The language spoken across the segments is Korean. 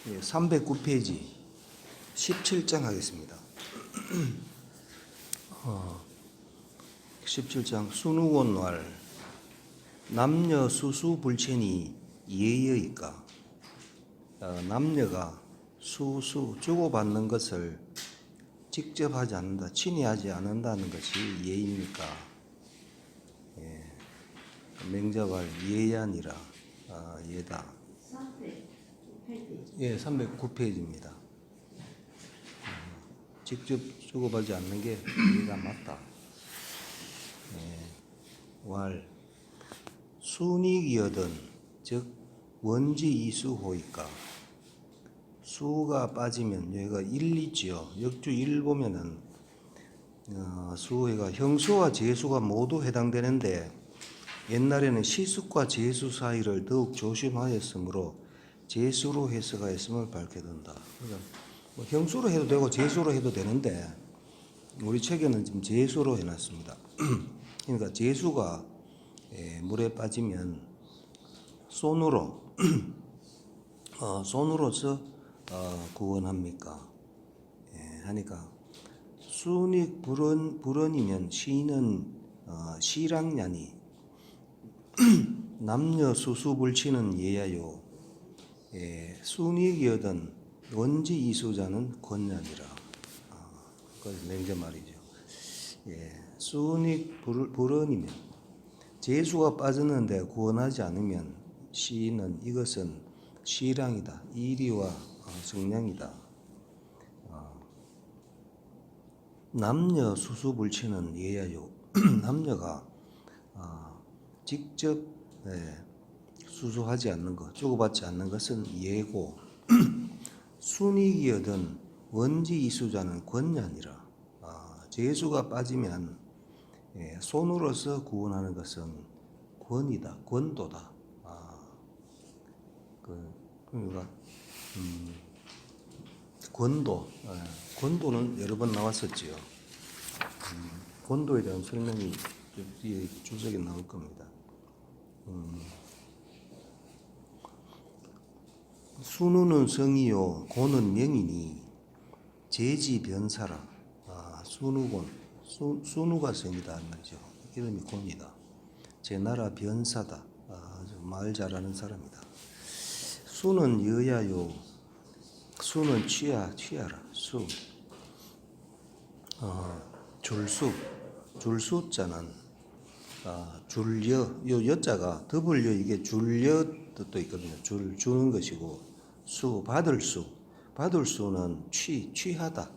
309페이지 17장 하겠습니다. 17장 순우곤왈 남녀 수수불체니 예여이까. 남녀가 주고받는 것을 직접 하지 않는다, 친히 하지 않는다는 것이 예입니까? 맹자왈 예야니라. 예다. 309페이지입니다. 직접 주고받지 않는 게 예가 맞다. 왈 순익이여든 즉 원지 이수호이까. 수가 빠지면 여기가 1이지요. 역주 1 보면은 수해가 형수와 제수가 모두 해당되는데 옛날에는 시숙과 제수 사이를 더욱 조심하였으므로 제수로 해석하였음을 밝혀둔다. 그러니까 뭐 형수로 해도 되고 제수로 해도 되는데 우리 책에는 지금 제수로 해놨습니다. 그러니까 제수가 물에 빠지면 손으로서 구원합니까? 하니까 순익 불언이면 시는 시랑냐니 남녀 수수불치는 예야요. 순익이여든 원지 이수자는 권냐니라. 그것이 맹자 말이죠. 순익 불언이면 제수가 빠졌는데 구원하지 않으면 시는 이것은 시랑이다. 이리와 성량이다. 남녀 수수불치는 예야요. 남녀가 직접 수수하지 않는 것, 주고받지 않는 것은 예고 순익이여든 원지 이수자는 권냐니라. 제수가 빠지면 손으로서 구원하는 것은 권이다, 권도다. 그러니까 권도는 여러 번 나왔었지요. 권도에 대한 설명이 뒤에 주석에 나올 겁니다. 순우는 성이요 곤은 명이니 제지 변사라. 순우곤, 순우가 성이다 말이죠. 이름이 곤이다. 제 나라 변사다. 말 잘하는 사람이다. 수는 여야요. 수는 취하라. 수. 줄수자는 줄여. 요 여자가 더블여 이게 줄여 뜻도 있거든요. 주는 것이고 수 받을 수. 받을 수는 취하다.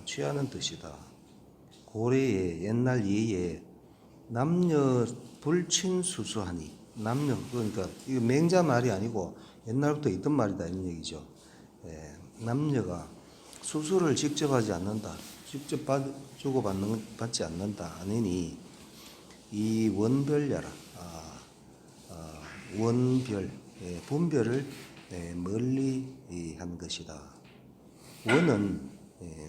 취하는 뜻이다. 고래에 옛날 예에 남녀 불친수수하니. 남녀 그러니까 이거 맹자 말이 아니고 옛날부터 있던 말이다 이런 얘기죠. 남녀가 수수를 직접 하지 않는다. 직접 주고받지 않는다. 아니니 이 원별야라. 원별 분별을 멀리 한 것이다. 원은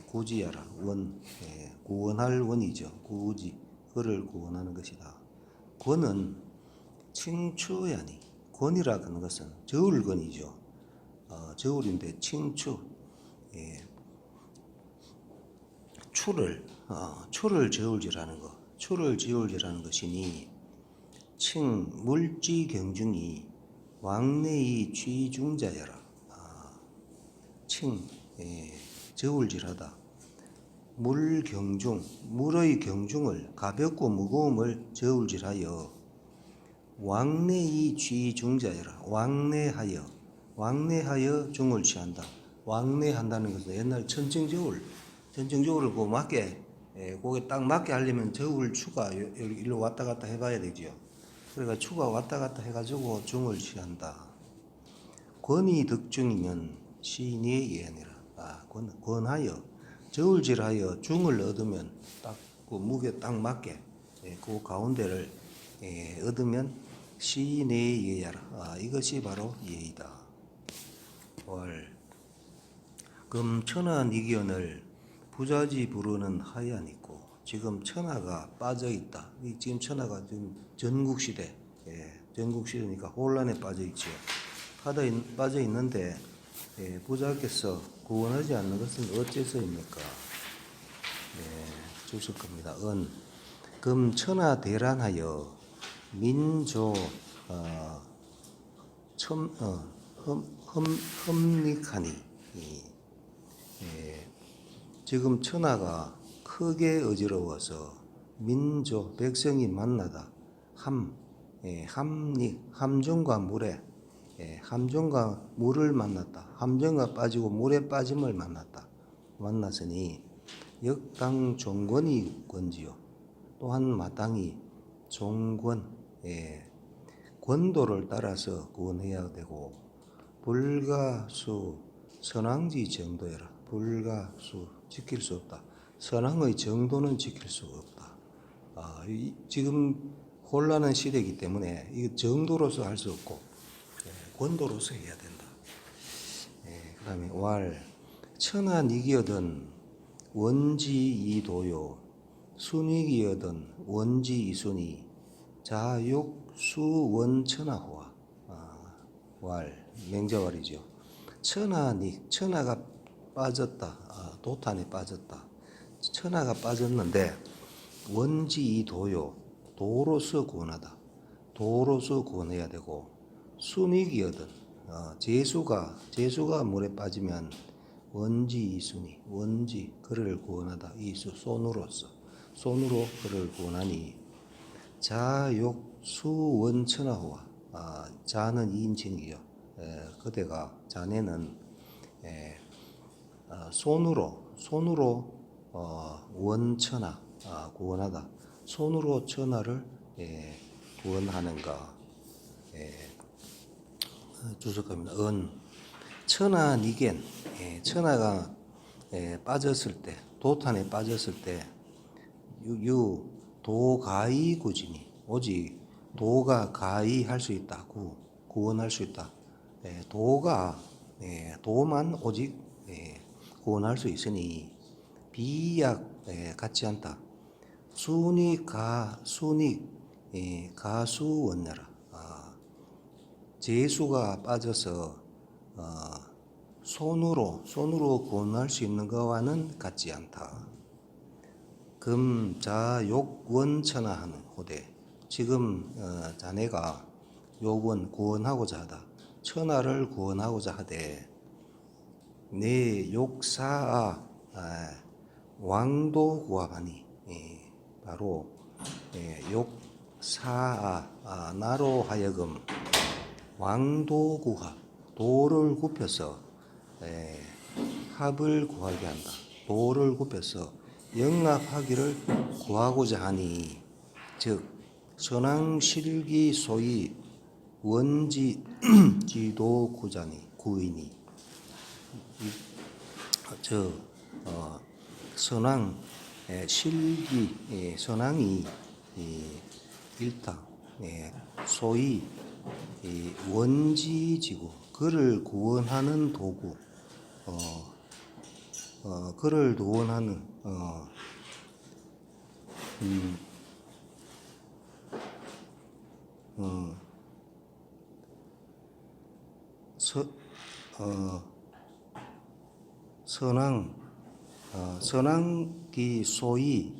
구지야라. 원 구원할 원이죠. 구지 그를 구원하는 것이다. 권은 칭추야니. 권이라 하는 것은 저울권이죠. 저울인데 칭추. 추를 저울질하는 것. 추를 저울질하는 것이니 칭 물지 경중이 왕래의 취중자여라. 칭 저울질하다. 물 경중 물의 경중을 가볍고 무거움을 저울질하여 왕래의 취중자여라. 왕래하여 중을 취한다. 왕래한다는 것은 옛날 천정저울을 그 맞게 거기에 딱 맞게 하려면 저울 추가 일로 왔다 갔다 해봐야 되죠. 그러니까 추가 왔다 갔다 해가지고 중을 취한다. 권이 득중이면 시인의 예하니라. 권하여 저울질하여 중을 얻으면 딱 그 무게 딱 맞게 그 가운데를 얻으면 시인의 예야라. 이것이 바로 예이다. 월 금 천하 니견을 부자지 부르는 하얀 있고. 지금 천하가 빠져 있다. 지금 천하가 지금 전국시대 전국시대니까 혼란에 빠져 있죠. 빠져 있는데 부자께서 구원하지 않는 것은 어째서입니까? 주실 겁니다. 금 천하 대란하여 민조 험닉하니 지금 천하가 크게 어지러워서 민조 백성이 만나다 함정과 물에 함정과 물을 만났다. 함정과 빠지고 물에 빠짐을 만났으니 역당 종권이 권지요. 또한 마땅히 종권 권도를 따라서 구원해야 되고 불가수 선왕지 정도여라. 불가수 지킬 수 없다. 선왕의 정도는 지킬 수 없다. 지금 혼란한 시대이기 때문에 이 정도로서 할 수 없고 권도로서 해야 된다. 그 다음에 천하닉이여든 원지이도요 순익이여든 원지이순이 자욕수원천하호와 맹자왈이죠. 천하닉 천하가 빠졌다. 도탄에 빠졌다. 천하가 빠졌는데 원지이도요 도로서 구원하다. 도로서 구원해야 되고 순익이거든. 재수가 물에 빠지면 원지이순이 원지 그를 구원하다. 이수 손으로 그를 구원하니 자욕수원천하호와 자는 이인칭이요. 그대가 자네는 손으로 원천하 구원하다. 손으로 천하를 구원하는가. 주석합니다. 천하니겐 천하가 빠졌을 때 도탄에 빠졌을 때 도가이 구지니 오직 도가 가히 할 수 있다. 구원할 수 있다. 도만 오직 구원할 수 있으니 비약 같지 않다. 가수원녀라. 재수가 빠져서 손으로 구원할 수 있는 것과는 같지 않다. 금자욕원천하하는 호대. 지금 자네가 욕원 구원하고자 하다. 천하를 구원하고자 하되 내 욕사아 왕도 구하하니 바로 욕사아 나로 하여금 왕도 구하 도를 굽혀서 합을 구하게 한다. 도를 굽혀서 영합하기를 구하고자 하니 즉 선왕실기 소위 원지 지도 구이니 선왕 실기 선왕이 일타 소위 원지지구 그를 구원하는 도구 그를 구원하는 선왕기 소위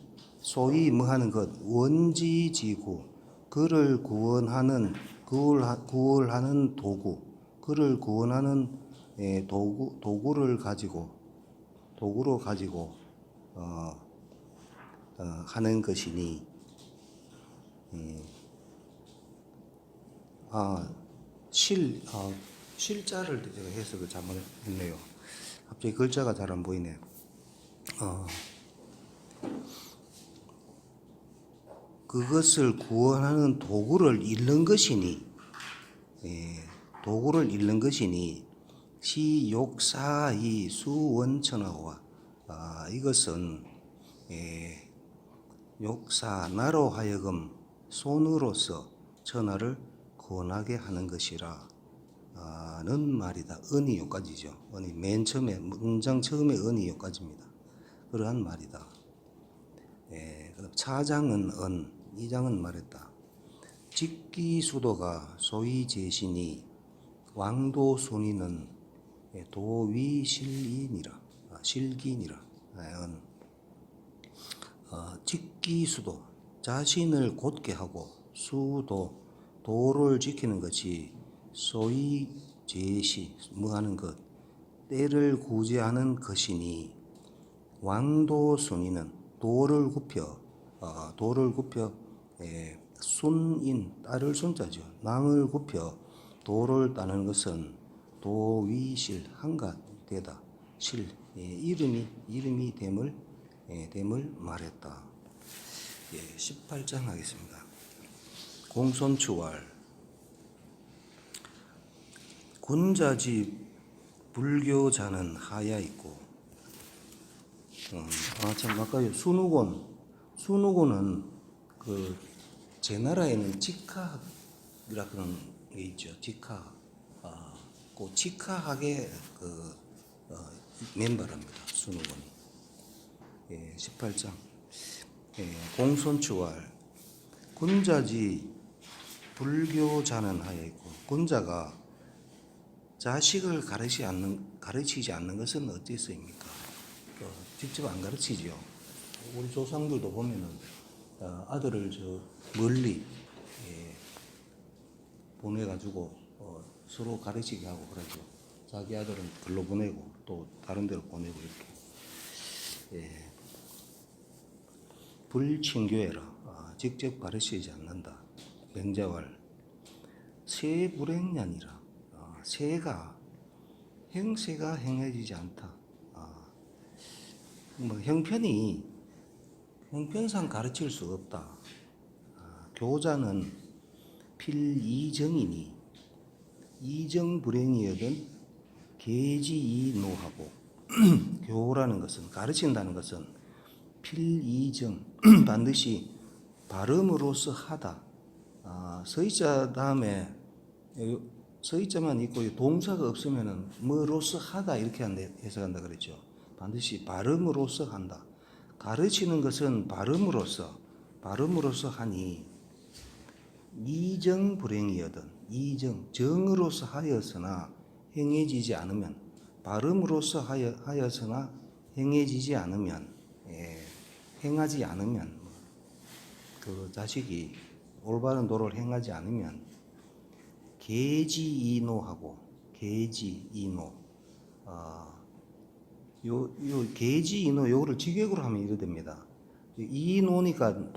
뭐 하는 것 원지지구 그를 구원하는 도구 그를 구원하는 도구로 가지고 하는 것이니 실자를 제가 해석을 잘못했네요. 갑자기 글자가 잘 안 보이네. 그것을 구원하는 도구를 잃는 것이니 시욕사이 수원천하와 이것은 욕사 나로 하여금 손으로서 천하를 구원하게 하는 것이라 는 말이다. 은이 여기까지죠. 은이 맨 처음에 문장 처음에 은이 여기까지입니다. 그러한 말이다. 그다음 차장은 이장은 말했다. 직기수도가 소위 제시니 왕도 순위는 도위실인이라 실기니라. 직기수도 자신을 곧게 하고 수도 도를 지키는 것이 소위 제시 뭐하는 것 때를 구제하는 것이니 왕도 순이는 도를 굽혀 순인 따를 순자죠. 낭을 굽혀 도를 따는 것은 도위실 한가되다. 실 이름이 됨을 말했다. 18장 하겠습니다. 공손추월 군자지 불교자는 하야 있고 참 아까 순우곤은 그 제 나라에는 직하학이라 그런 게 있죠. 직하학 그 직하학의 멤버랍니다. 순우곤이. 18장 공손추월 군자지 불교자는 하여 있고 군자가 자식을 가르치지 않는 것은 어째서입니까? 직접 안 가르치죠. 우리 조상들도 보면은 아들을 멀리 보내가지고 서로 가르치게 하고 그러죠. 자기 아들은 글로 보내고 또 다른 데로 보내고 이렇게. 불친교해라. 직접 가르치지 않는다. 맹자왈 세불행년이라. 행세가 행해지지 않다. 형편상 가르칠 수 없다. 교자는 필이정이니 이정불행이여든 계지이노하고 교라는 것은 가르친다는 것은 필이정 반드시 발음으로서 하다. 서의자 다음에 서의자만 있고 동사가 없으면은 뭐로서 하다 이렇게 해석한다 그랬죠. 반드시 발음으로서 한다. 가르치는 것은 발음으로서 하니 이정불행이여든 정으로서 하였으나 행해지지 않으면 발음으로서 하였으나 행해지지 않으면 행하지 않으면 그 자식이 올바른 도를 행하지 않으면 계지이노하고 계지이노 요 계지이노 요거를 직역으로 하면 이래 됩니다. 이노니까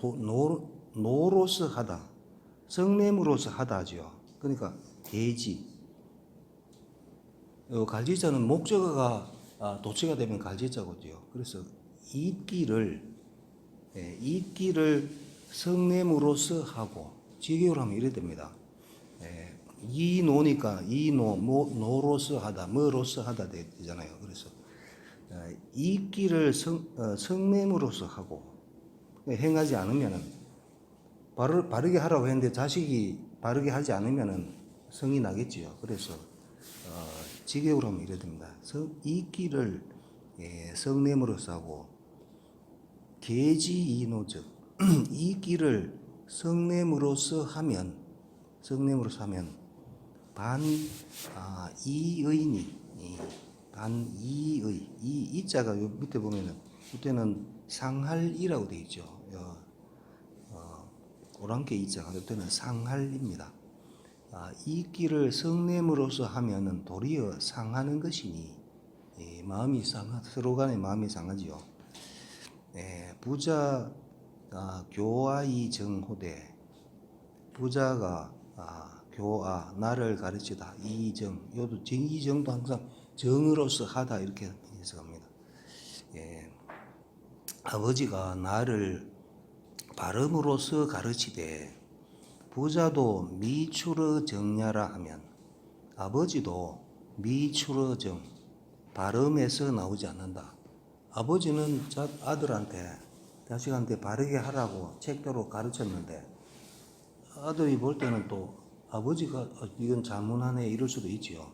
노로서 하다 성냄으로서 하다죠. 그러니까 계지 갈지자는 목적어가 도치가 되면 갈지자고요. 그래서 잇기를 성냄으로서 하고 직역으로 하면 이래 됩니다. 이노니까 노로서 하다 뭐로서 하다 되잖아요. 그래서 잇기를 성냄으로서 하고 행하지 않으면은 바르게 하라고 했는데 자식이 바르게 하지 않으면은 성이 나겠지요. 그래서 직역으로 하면 이래 됩니다. 잇기를 성냄으로서 하고 계지이노즉 잇기를 성냄으로서 하면 반이의니 반이의 이자가 요 밑에 보면은 이때는 상할이라고 되어 있죠. 오랑캐 이자가 이때는 상할입니다. 잇기를 성냄으로서 하면은 도리어 상하는 것이니 마음이 서로 간에 마음이 상하지요. 부자 교아이 정호대 부자가 교아 나를 가르치다 이정 요도 이정도 항상 정으로서 하다 이렇게 해석합니다. 아버지가 나를 발음으로서 가르치되 부자도 미추러 정야라 하면 아버지도 미추러 정 발음에서 나오지 않는다. 아버지는 아들한테 자식한테 바르게 하라고 책대로 가르쳤는데 아들이 볼 때는 또 아버지가 이건 잘못하네 이럴 수도 있지요.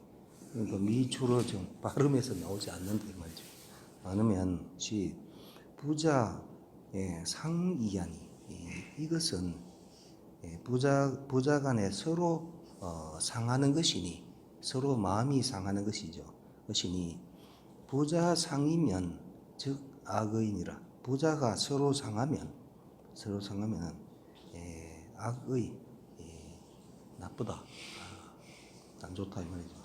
그러니까 미추러 정 발음에서 나오지 않는다 이 말이죠. 않으면 부자 상이하니 이것은 부자 간에 서로 상하는 것이니 서로 마음이 상하는 것이죠. 것이니 부자 상이면 즉 악의니라. 부자가 서로 상하면은 악의, 나쁘다, 안 좋다 이 말이죠.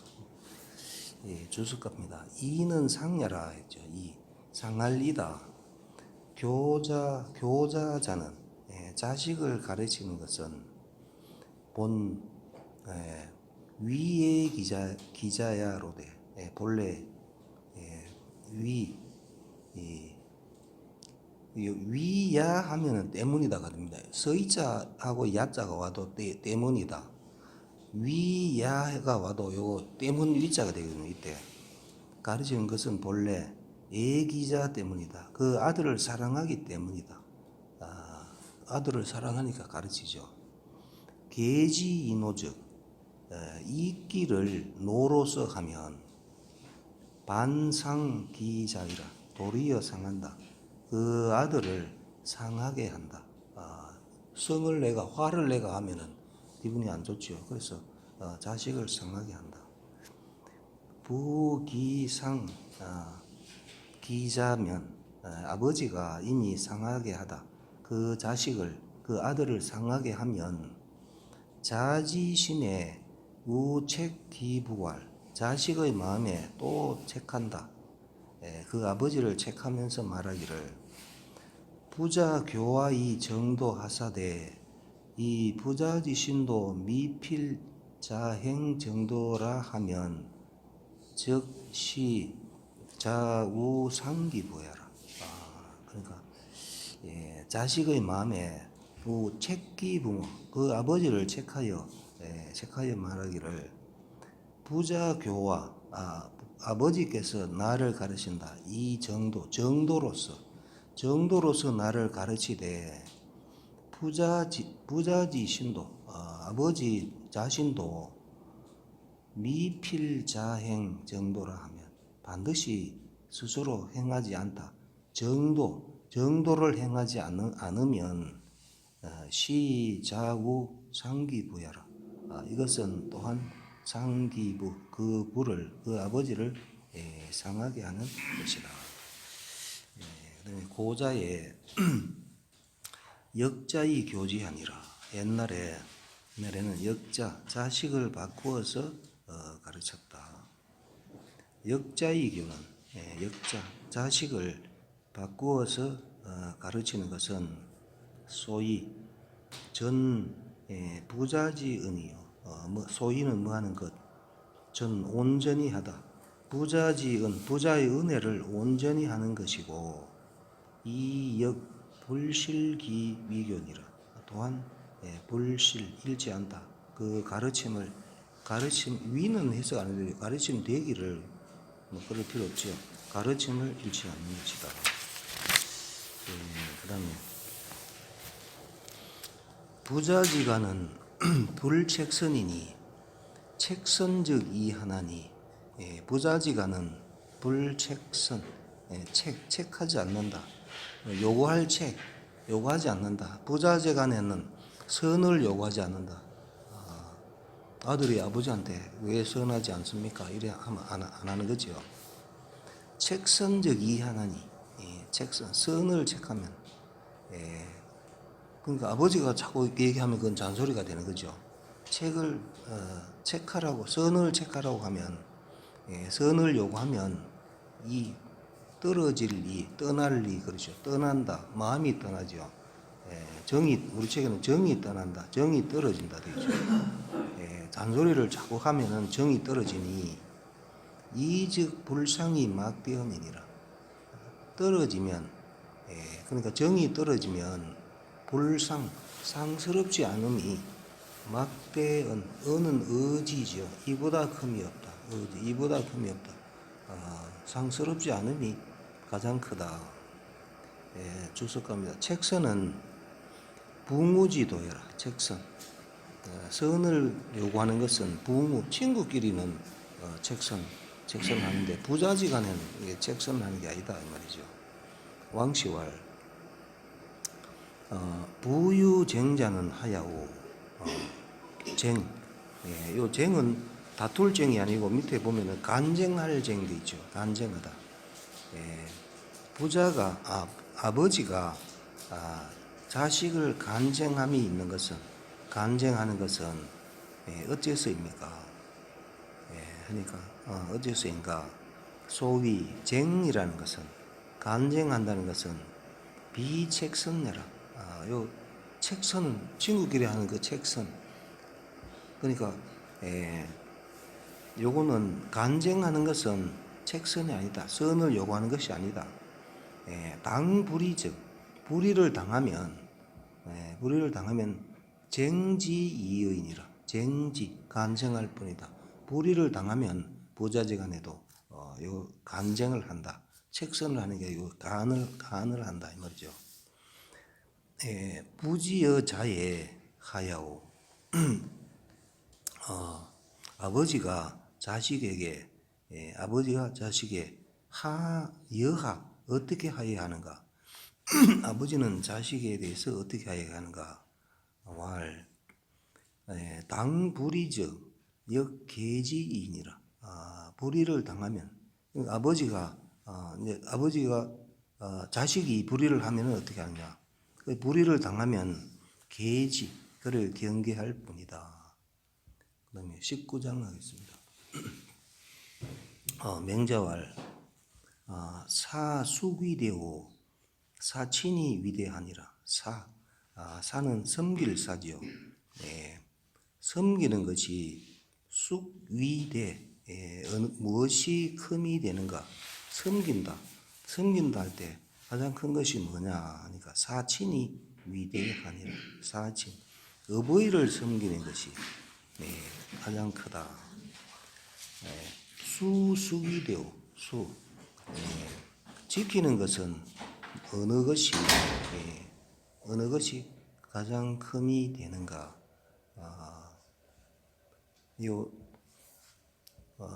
주석갑니다. 이는 상야라 했죠. 이 상할 이다. 교자자는 자식을 가르치는 것은 본 위의 기자야로되 본래 위야 하면은 때문이다가 됩니다. 서이자하고 야자가 와도 때문이다. 위야가 와도 요거 때문 위자가 되거든요. 이때 가르치는 것은 본래 애기자 때문이다. 그 아들을 사랑하기 때문이다. 아들을 사랑하니까 가르치죠. 계지인호즉 이끼를 노로서 하면 반상기자이라 도리어 상한다. 그 아들을 상하게 한다. 화를 내가 하면은 기분이 안 좋죠. 그래서 자식을 상하게 한다. 부기상 기자면 아버지가 이미 상하게 하다. 그 아들을 상하게 하면 자지심에 우책기부활 자식의 마음에 또 책한다. 그 아버지를 책하면서 말하기를 부자 교화이 정도 하사되 이 부자지신도 미필 자행 정도라 하면 즉시 자우상기부여라. 그러니까 자식의 마음에 책기부모 그 아버지를 책하여 말하기를 부자 교화 아버지께서 나를 가르친다. 이 정도로서 나를 가르치되 부자지신도 아버지 자신도 미필자행 정도라 하면 반드시 스스로 행하지 않다. 정도를 행하지 않으면 시자우 상기부야라. 이것은 또한 상기부 그 아버지를 상하게 하는 것이다. 그다음에 고자의 역자의 교지하니라. 옛날에는 자식을 바꾸어서 가르쳤다. 역자의 교는 자식을 바꾸어서 가르치는 것은 소위 부자지은이요. 소위는 뭐하는 것, 온전히 하다. 부자의 은혜를 온전히 하는 것이고 불실기위교니라. 또한 불실 잃지 않다. 그 가르침 위는 해석 안 해도 가르침 되기를 그럴 필요 없죠. 가르침을 잃지 않는 것이다. 그다음에 부자지간은 불책선이니 책선즉 이하나니 부자지간은 불책선 책하지 않는다. 요구하지 않는다. 부자지간에는 선을 요구하지 않는다. 아들이 아버지한테 왜 선하지 않습니까? 이래 하면 안 하는 거죠. 책선즉 이하나니 선을 책하면 그러니까 아버지가 자꾸 얘기하면 그건 잔소리가 되는 거죠. 책을 책하라고 선을 책하라고 하면 선을 요구하면 이 떠날 리 그렇죠. 떠난다. 마음이 떠나죠. 우리 책에는 정이 떠난다. 정이 떨어진다 되죠. 잔소리를 자꾸 하면은 정이 떨어지니 이즉 불상이 막대언이니라. 떨어지면 그러니까 정이 떨어지면 상스럽지 않음이 막대언 언은 의지죠. 이보다 큼이 없다. 이보다 큼이 없다. 상스럽지 않음이 가장 크다. 주석갑니다. 책선은 부무지도여라. 책선. 선을 요구하는 것은 친구끼리는 책선하는데 부자지간에는 책선하는 게 아니다 이 말이죠. 왕시왈 부유쟁자는 하야오 쟁. 요 쟁은 다툴 쟁이 아니고 밑에 보면은 간쟁할 쟁도 있죠. 간쟁하다. 예, 부자가 아버지가 자식을 간쟁함이 있는 것은 간쟁하는 것은 어째서입니까? 그러니까 어째서인가? 소위 쟁이라는 것은 간쟁한다는 것은 비책선내라. 요 책선은 친구끼리 하는 그 책선. 그러니까 요거는 간쟁하는 것은 책선이 아니다. 선을 요구하는 것이 아니다. 당불이즉 불의를 당하면 쟁지이의니라. 쟁지 간쟁할 뿐이다. 불의를 당하면 부자지간에도 요 간쟁을 한다. 책선을 하는 게 요 간을 한다 이 말이죠. 부지여자에 하야오. 아버지가 자식에게 여하 어떻게 하여야 하는가? 아버지는 자식에 대해서 어떻게 하여야 하는가? 왈 당불이적 역계지이니라. 불의를 당하면 아버지가 자식이 불의를 하면 어떻게 하느냐? 그 불의를 당하면 계지 그를 경계할 뿐이다. 그다음에 19장 하겠습니다. 맹자왈 사숙위대오 사친이 위대하니라. 사는 섬길 사지요. 섬기는 것이 숙위대 무엇이 큼이 되는가? 섬긴다 할 때 가장 큰 것이 뭐냐 하니까 사친이 위대하니라. 사친 어버이를 섬기는 것이 가장 크다. 수숙위대오 지키는 것은 어느 것이 가장 큼이 되는가?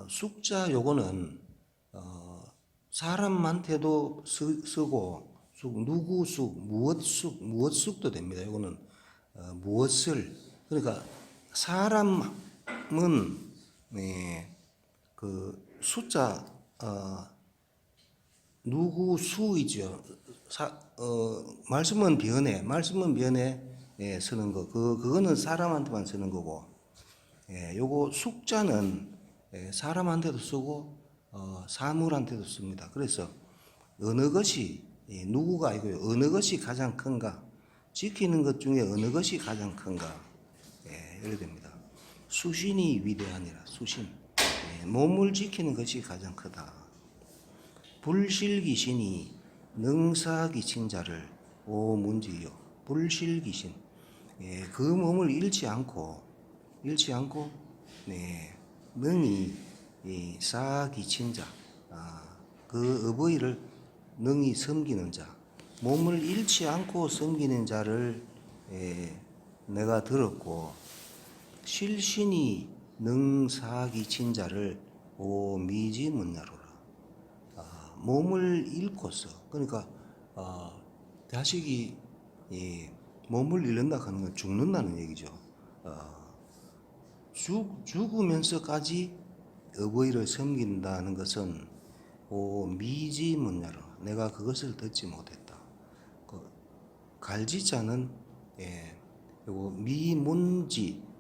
숙자 요거는 사람한테도 쓰고 무엇 숙도 됩니다. 요거는 무엇을 그러니까 사람은 그 숫자 누구 수이죠. 말씀은 변해 쓰는 거 그거는 사람한테만 쓰는 거고 요거 숙자는 사람한테도 쓰고 사물한테도 씁니다. 그래서 어느 것이 누구가 아니고요. 어느 것이 가장 큰가? 지키는 것 중에 어느 것이 가장 큰가? 이렇게 됩니다. 수신이 위대하니라. 수신. 몸을 지키는 것이 가장 크다. 불실귀신이 능사기친 자를 오문지요. 불실귀신. 그 몸을 잃지 않고 능히 사기친 자, 그 어버이를 능히 섬기는 자, 몸을 잃지 않고 섬기는 자를 내가 들었고 실신이 능사기친 자를 오미지문야로라. 몸을 잃고서 그러니까 자식이 몸을 잃는다 하는 건 죽는다는 얘기죠. 죽으면서까지 어버이를 섬긴다는 것은 미지문야로 내가 그것을 듣지 못했다. 갈지자는 요거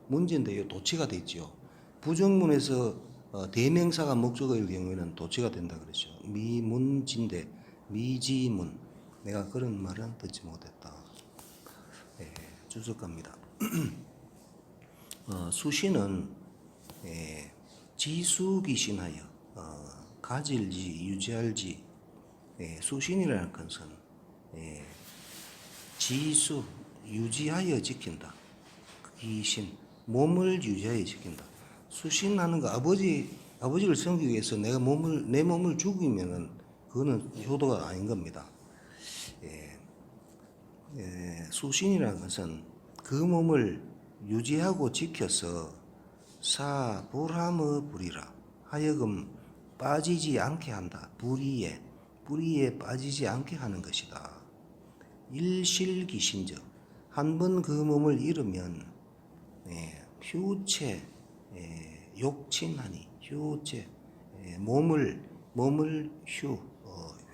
문지인데 요 도치가 되죠. 부정문에서 대명사가 목적어일 경우에는 도치가 된다 그러죠. 미문지인데 미지문 내가 그런 말은 듣지 못했다. 주석합니다. 수신은 지수기신하여 가질지 유지할지 수신이라는 것은 지수 유지하여 지킨다. 기신 몸을 유지하여 지킨다. 수신하는 거 아버지를 섬기기 위해서 내 몸을 죽이면은 그거는 효도가 아닌 겁니다. 수신이라는 것은 그 몸을 유지하고 지켜서 사불함의 불이라 하여금 빠지지 않게 한다. 불의에 빠지지 않게 하는 것이다. 일실기신적 한 번 그 몸을 잃으면 휴체 욕친하니 휴체 몸을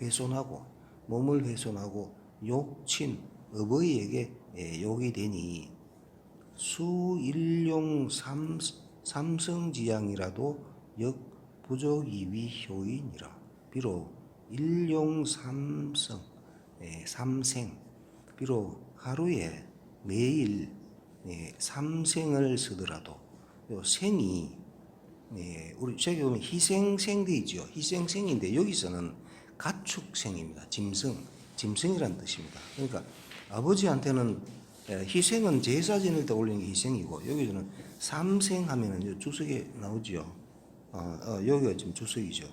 훼손하고 몸을 훼손하고 욕친 어버이에게 욕이 되니 수일용 삼성지향이라도 역 부족이 위효이니라. 비록 일용 삼생 비록 하루에 매일 삼생을 쓰더라도 요 생이 우리 저기 보면 희생생돼 있죠. 희생생인데 여기서는 가축생입니다. 짐승이라는 뜻입니다. 그러니까 아버지한테는 희생은 제사 지낼 때 올리는 게 희생이고 여기서는 삼생하면은 주석에 나오죠. 여기가 지금 주석이죠.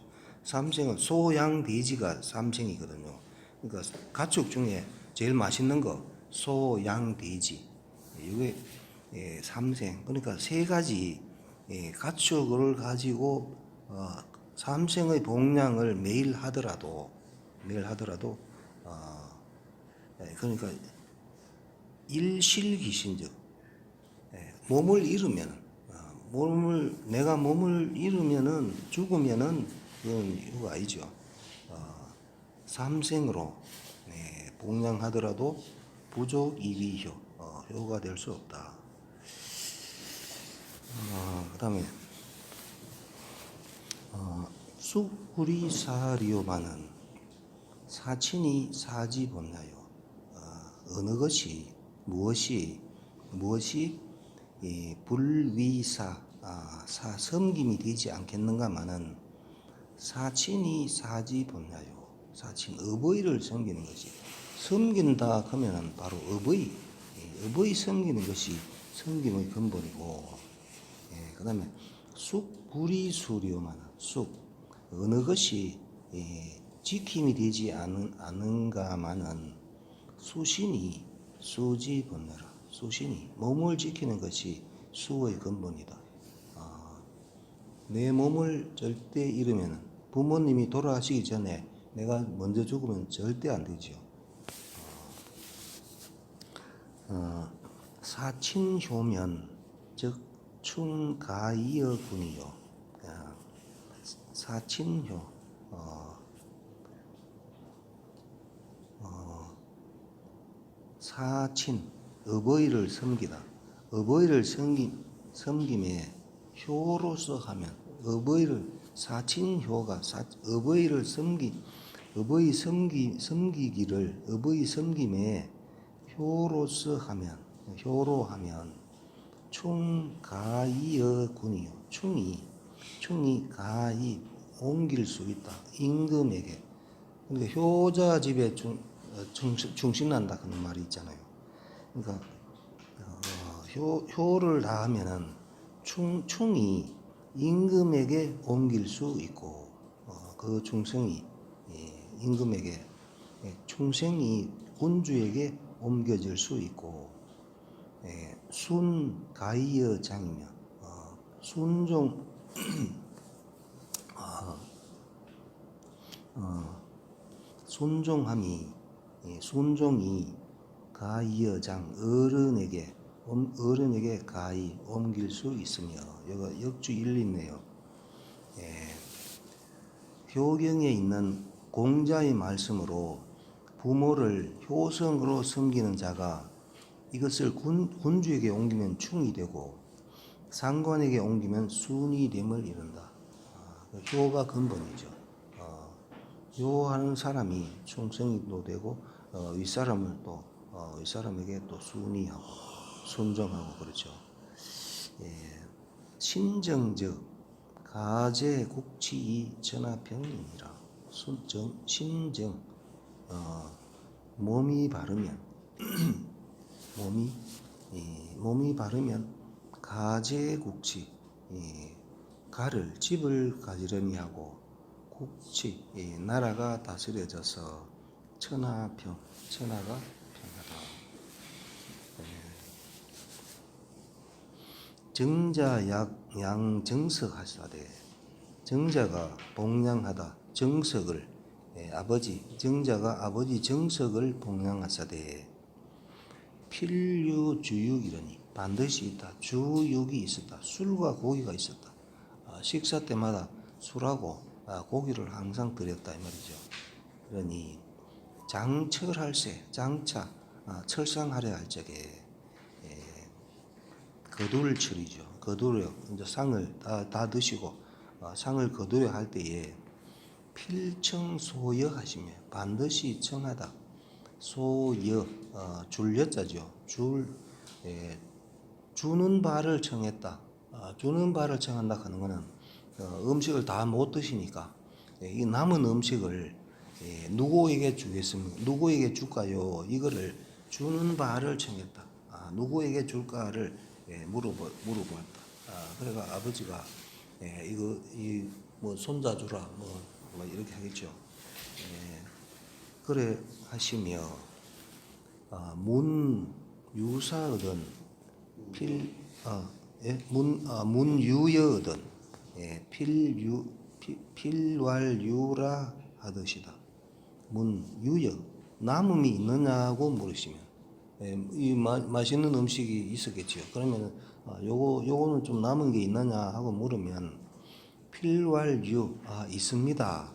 삼생은 소, 양, 돼지가 삼생이거든요. 그러니까 가축 중에 제일 맛있는 거 소, 양, 돼지 이게 삼생. 그러니까 세 가지 가축을 가지고 삼생의 봉양을 매일 하더라도 그러니까 일실기신즉 몸을 잃으면 내가 몸을 잃으면은 죽으면은 그건 이유가 아니죠. 삼생으로 봉양하더라도 부족 이위효 효가 될 수 없다. 그다음에 숙구리사리오마는 사친이 사지본나요. 어느 것이 무엇이 불위사 섬김이 되지 않겠는가마는 사친이 사지본나요. 사친 어버이를 섬기는 것이 섬긴다 하면은 바로 어버이 섬기는 것이 섬김의 근본이고. 그다음에 숙구리수리오마는 어느 것이 지킴이 되지 않은가마는 수신이 수지본나라. 수신이 몸을 지키는 것이 수의 근본이다. 내 몸을 절대 잃으면 부모님이 돌아가시기 전에 내가 먼저 죽으면 절대 안 되죠. 사친효면 즉 충가이어군이요. 사친효 사친 어버이를 섬기다. 어버이를 섬김에 효로서 하면 어버이를 사친효가 어버이 섬김에 효로하면 충가이어군이요. 충이 가이 옮길 수 있다. 임금에게. 그러니까 효자 집에 충신난다 그런 말이 있잖아요. 그러니까 효를 다하면은 충이 임금에게 옮길 수 있고 그 충성이 임금에게 충성이 군주에게 옮겨질 수 있고 순가이어 장이며 순종이 가이어장 어른에게 가히 옮길 수 있으며. 여기 역주 일리 있네요. 효경에 있는 공자의 말씀으로 부모를 효성으로 섬기는 자가 이것을 군주에게 옮기면 충이 되고 상관에게 옮기면 순이 됨을 이룬다. 효가 근본이죠. 효하는 사람이 충성이도 되고 윗사람에게 또 순이하고 순종하고 그렇죠. 신정적 가제국치이 전하병이니라. 신정 몸이 바르면 몸이 바르면 가제국치 집을 가지런히 하고 국치 나라가 다스려져서 천하가 평하다. 정자약 정석하사되 정자가 봉양하다. 정석을 정자가 아버지 정석을 봉양하사되 필류주육 이러니 반드시 있다. 주육이 있었다. 술과 고기가 있었다. 식사 때마다 술하고 고기를 항상 드렸다 이 말이죠. 그러니 장철할세 장차 철상하려 할 적에 거둘철이죠. 거두려 이제 상을 다 드시고 상을 거두려 할 때에 필청소여 하시며 반드시 청하다. 소여 줄여자죠. 주는 바를 청했다. 주는 바를 청한다 하는 거는 음식을 다 못 드시니까 이 남은 음식을 누구에게 주겠습니까? 누구에게 줄까요? 이거를 주는 바를 청했다. 누구에게 줄까를 물어보았다. 그래가 아버지가 이거 뭐 손자 주라 뭐 이렇게 하겠죠. 그래 하시며 문유사거든 문유여거든 필왈유라 하듯이다. 문유여 남음이 있느냐고 물으시면 이 맛있는 음식이 있었겠죠. 그러면 요거는 좀 남은 게 있느냐 하고 물으면 필왈유 있습니다.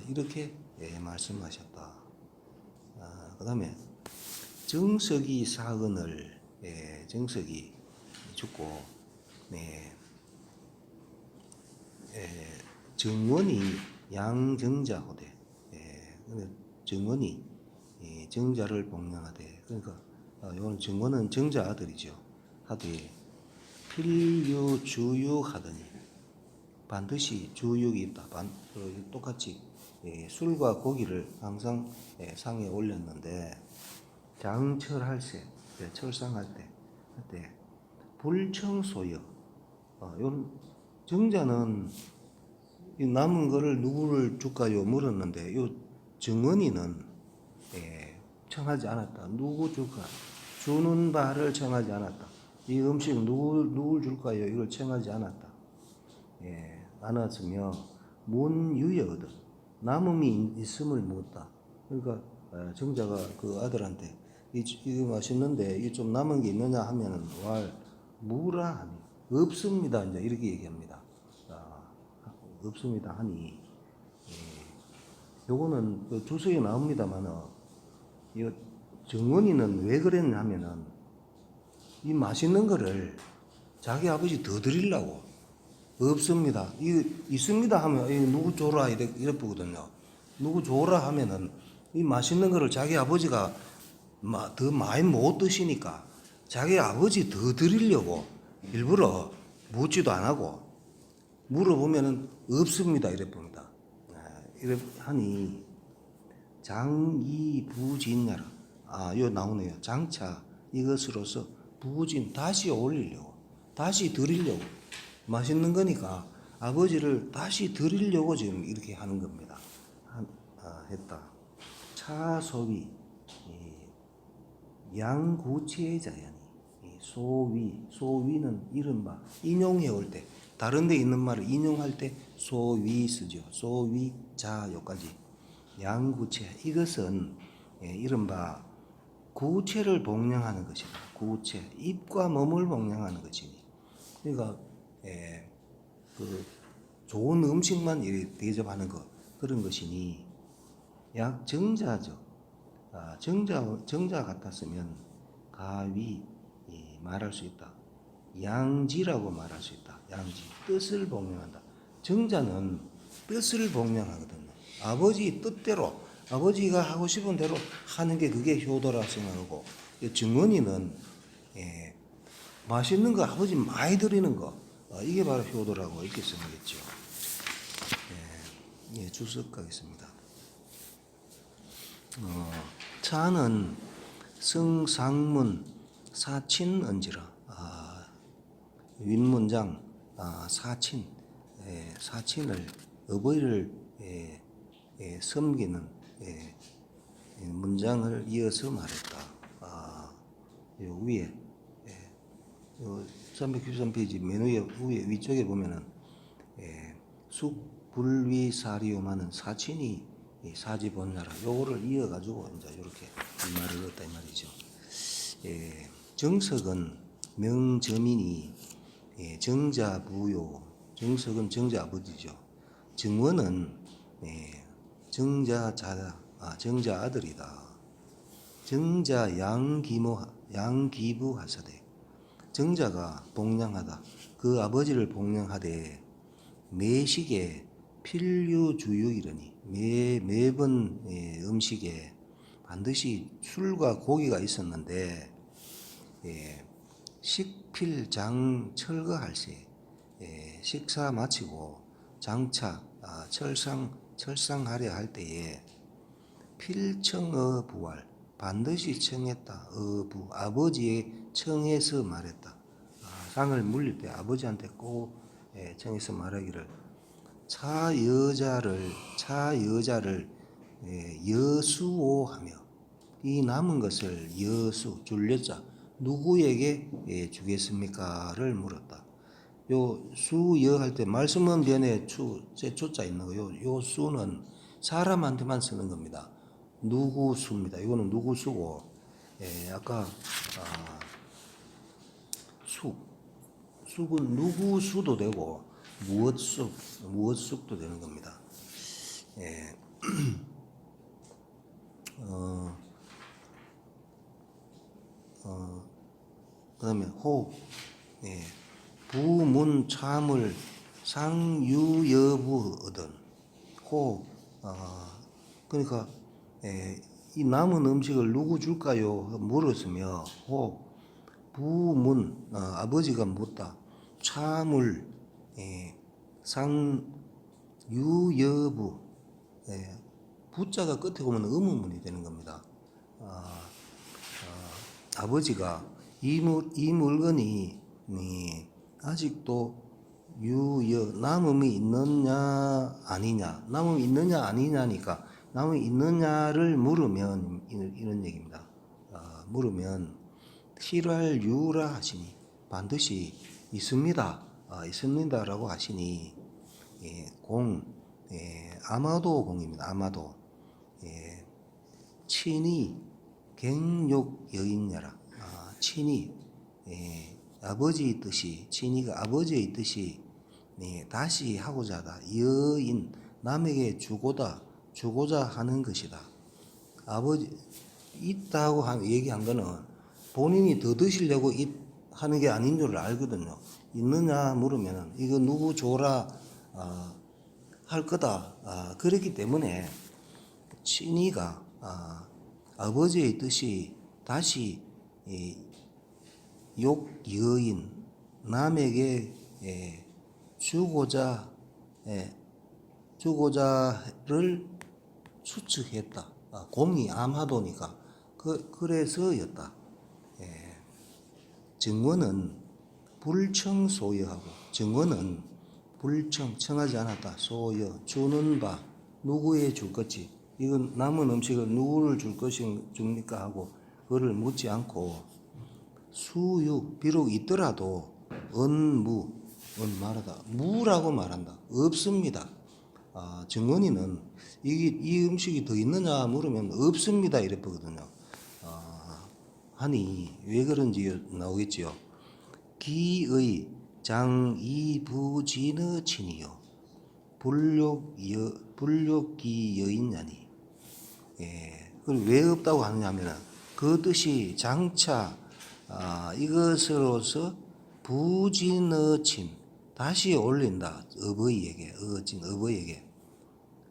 이렇게 말씀하셨다. 그다음에 정석이 사근을 정석이 죽고 정원이 양정자호되 정원이 정자를 복량하되 그러니까 이건 정원은 정자 아들이죠. 하되 필유주육하더니 반드시 주육이 있다. 똑같이 술과 고기를 항상 상에 올렸는데 장철할세 철상할 때 그때 불청소여 이런 정자는 이 남은 거를 누구를 줄까요 물었는데 요 정은이는 청하지 않았다. 누구 줄까? 주는 바를 청하지 않았다. 이 음식 누굴 줄까요? 이걸 청하지 않았다. 않았으며 문유여거든 남음이 있음을 묻다. 그러니까 정자가 그 아들한테 이거 맛있는데 이 좀 남은 게 있느냐 하면은 무라 하니 없습니다. 이제 이렇게 얘기합니다. 없습니다 하니 요거는 그 주석에 나옵니다만은 이 정원이는 왜 그랬냐 하면은 이 맛있는 거를 자기 아버지 더 드리려고 없습니다. 이 있습니다 하면 누구 줘라 이래 보거든요. 누구 줘라 하면은 이 맛있는 거를 자기 아버지가 더 많이 못 드시니까 자기 아버지 더 드리려고 일부러 묻지도 안 하고 물어보면은 없습니다 이래 봅니다. 이래 하니 장이부진야라. 요 나오네요. 장차 이것으로서 부진 다시 올리려고 다시 드리려고 맛있는 거니까 아버지를 다시 드리려고 지금 이렇게 하는 겁니다. 했다. 차소위 양구치의 자연이 소위는 이른바 인용해 올 때 다른 데 있는 말을 인용할 때 소위 쓰죠. 소위자 여기까지 양구체 이것은 이른바 구체를 복량하는 것이다. 구체 입과 몸을 복량하는 것이니 그러니까 그 좋은 음식만 대접하는 것 그런 것이니 약 정자죠. 정자 같았으면 가위 말할 수 있다. 양지라고 말할 수 있다. 양지 뜻을 복량한다. 정자는 뜻을 복량하거든요. 아버지 뜻대로 아버지가 하고 싶은 대로 하는 게 그게 효도라 생각하고 정원이는 맛있는 거 아버지 많이 드리는 거 이게 바로 효도라고 이렇게 생각했죠. 주석 가겠습니다. 차는 성상문 사친언지라 윗문장 사친을 어버이를 섬기는 문장을 이어서 말했다. 요 위에 요 393페이지 맨 위에 위쪽에 보면은 숙불위사리오마는 사친이 사지본나라 요거를 이어가지고 이제 이렇게 이 말을 했다 이 말이죠. 정석은 명저민이 정자부요 정석은 정자 아버지죠. 정원은 정자 아들이다. 정자 양기부 하사대. 정자가 복량하다. 그 아버지를 복량하되 매식에 필유주유이러니 매번 음식에 반드시 술과 고기가 있었는데 식필장 철거할세. 식사 마치고 장차 철상하려 할 때에 필청어 부활 반드시 청했다. 어부 아버지의 청해서 말했다. 상을 물릴 때 아버지한테 꼭 청해서 말하기를 차 여자를 여수오하며 이 남은 것을 줄여자 누구에게 주겠습니까를 물었다. 요 수여 할 때 말씀은 변에 조자 있는 거요. 요 수는 사람한테만 쓰는 겁니다. 누구 수입니다. 이거는 누구 수고 아까 숙은 누구 수도 되고 무엇 숙도 되는 겁니다. 그다음에 호 부문 참을 상유여부 얻은 호 그러니까 이 남은 음식을 누구 줄까요? 물었으며 호 부문 아버지가 묻다. 참을 상유여부 부자가 끝에 오면 의문문이 되는 겁니다. 아버지가 이 물건이 아직도 남음이 있느냐 아니냐, 남음이 있느냐 아니냐니까 남음이 있느냐를 물으면 이런 얘기입니다. 물으면 실할 유라 하시니 반드시 있습니다. 있습니다라고 하시니 아마도 공입니다. 아마도 친히 갱욕 여인야라. 친히 아버지의 뜻이 친히가 아버지의 뜻이 다시 하고자 하다. 여인 남에게 주고자 하는 것이다. 아버지 있다고 얘기한 거는 본인이 더 드시려고 하는 게 아닌 줄 알거든요. 있느냐 물으면 이거 누구 줘라 할 거다. 그렇기 때문에 친히가 아버지의 뜻이 다시 여인 남에게 주고자를 추측했다. 공이 아마도니까 그래서였다. 정원은 불청소여하고 정원은 청하지 않았다. 소여 주는 바 누구에 줄 것이 이건 남은 음식을 누구를 줄 줍니까 하고 그를 묻지 않고 수유 비록 있더라도 말하다 무라고 말한다. 없습니다. 정원이는 이 음식이 더 있느냐 물으면 없습니다 이랬거든요. 하니 왜 그런지 나오겠지요. 기의 장이부진의 친이요 불욕기 여인냐니. 그걸 왜 없다고 하느냐면은 그 뜻이 장차 이것으로서 부진의 친 다시 올린다. 어버이에게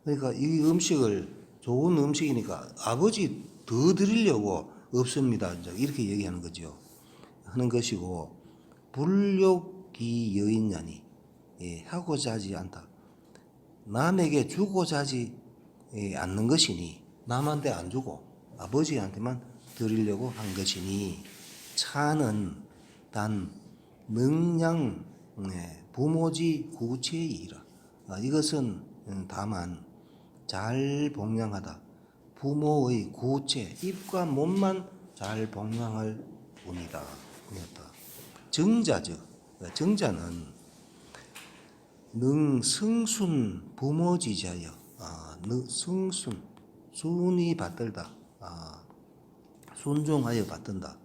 그러니까 이 음식을 좋은 음식이니까 아버지 더 드리려고 없습니다. 이렇게 얘기하는 거죠. 하는 것이고 불욕기 여인냐니 하고자 하지 않다. 남에게 주고자 하지 않는 것이니 남한테 안 주고 아버지한테만 드리려고 한 것이니 차는 단 능량 부모지 구체이라. 이것은 다만 잘 복량하다. 부모의 구체 입과 몸만 잘 복량할 뿐이다. 정자죠. 정자는 능승순 부모지자여. 승순 순이 받들다. 순종하여 받든다.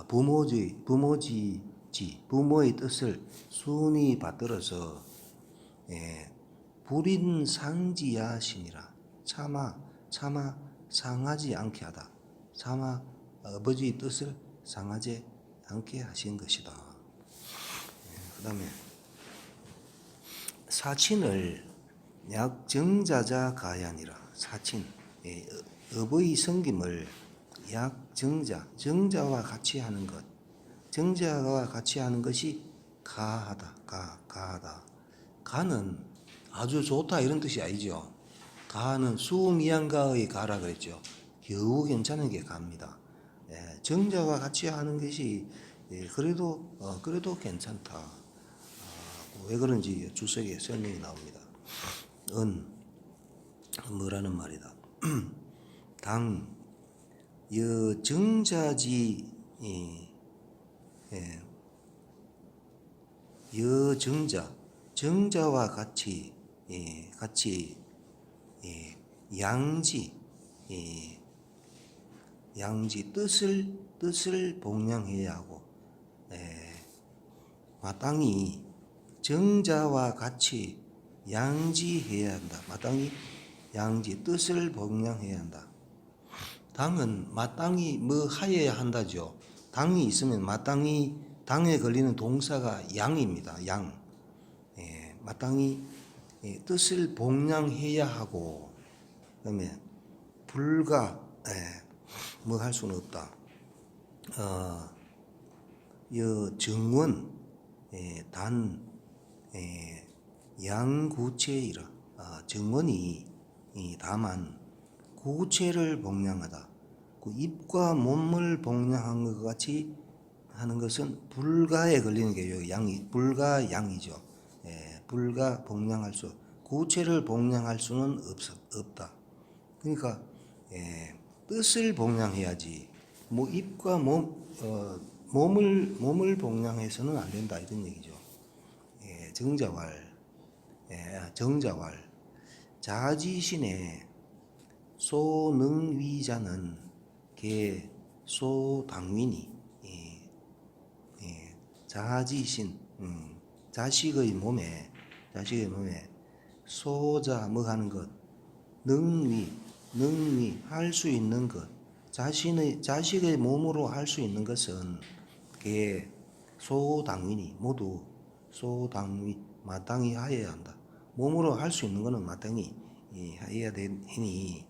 부모지 부모의 뜻을 순히 받들어서 불인 상지하시니라. 차마 상하지 않게 하다. 차마 아버지의 뜻을 상하지 않게 하신 것이다. 그 다음에 사친을 약정자자 가야니라. 사친, 어버이 섬김을 약정자, 정자와 같이 하는 것, 정자와 같이 하는 것이 가하다. 가하다. 가는 아주 좋다 이런 뜻이 아니죠. 가는 수미양가의 가라 그랬죠. 겨우 괜찮은 게 가입니다. 정자와 같이 하는 것이 그래도 괜찮다. 왜 그런지 주석에 설명이 나옵니다. 뭐라는 말이다. 당 여정자지 정자와 같이 양지 뜻을 복량해야 하고 마땅히 정자와 같이 양지해야 한다. 마땅히 양지 뜻을 복량해야 한다. 당은 마땅히 뭐 하여야 한다죠. 당이 있으면 마땅히 당에 걸리는 동사가 양입니다. 양. 마땅히 뜻을 복량해야 하고 그다음에 불가 뭐 할 수는 없다. 정원 단 양구체이라. 정원이 다만 구체를 복량하다. 그 입과 몸을 복량한 것 같이 하는 것은 불가에 걸리는 게요. 양이 불가 양이죠. 불가 복량할 수, 구체를 복량할 수는 없다. 그러니까 뜻을 복량해야지. 뭐 입과 몸을 복량해서는 안 된다 이런 얘기죠. 정자왈 자지신의 소능위자는 개 소당윈이 자지신 자식의 몸에 소자 뭐 하는 것 능위 할 수 있는 것 자식의 몸으로 할 수 있는 것은 개 소당윈이 모두 소당위 마땅히 하여야 한다. 몸으로 할 수 있는 것은 마땅히 해야 되니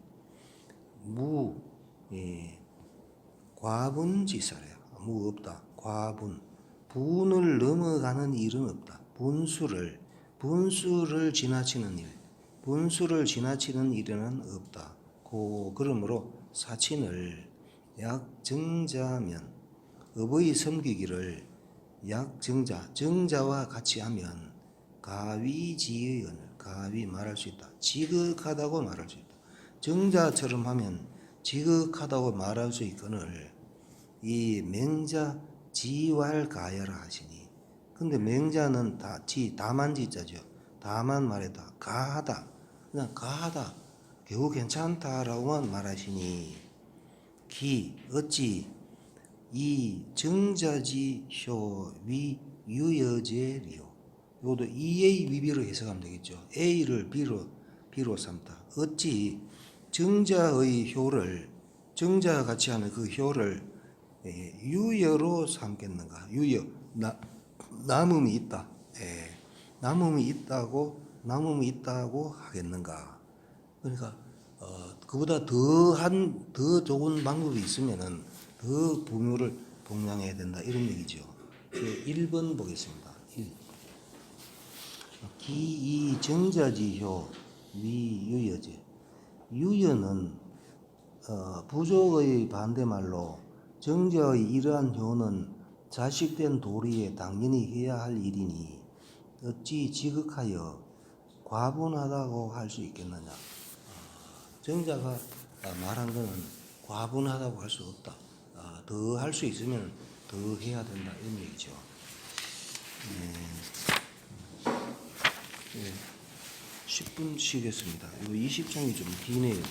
과분지사래요. 무 없다. 분을 넘어가는 일은 없다. 분수를 지나치는 일은 없다. 그러므로 사친을 약정자면 어버이 섬기기를 정자와 같이 하면 가위 말할 수 있다. 지극하다고 말할 수 있다. 정자처럼 하면 지극하다고 말할 수 있거늘 이 맹자 지왈가야라 하시니. 근데 맹자는 다만지자죠. 다만 말했다. 가하다. 그냥 가하다. 겨우 괜찮다라고만 말하시니 어찌 이 정자지효 위 유여제리요. 이것도 EA 위비로 해석하면 되겠죠. A를 B로 삼다. 어찌 정자의 효를 정자와 같이 하는 그 효를 유여로 삼겠는가? 남음이 있다. 남음이 있다고 하겠는가? 그러니까 그보다 더 좋은 방법이 있으면은 더 부묘를 복량해야 된다 이런 얘기죠. 1번 보겠습니다. 1. 기이 정자지효 위유여제. 유여는 부족의 반대말로 정자의 이러한 효는 자식된 도리에 당연히 해야 할 일이니 어찌 지극하여 과분하다고 할 수 있겠느냐. 정자가 말한 것은 과분하다고 할 수 없다. 더 할 수 있으면 더 해야 된다 이런 얘기죠. 10분 쉬겠습니다. 이거 20장이 좀 기네요.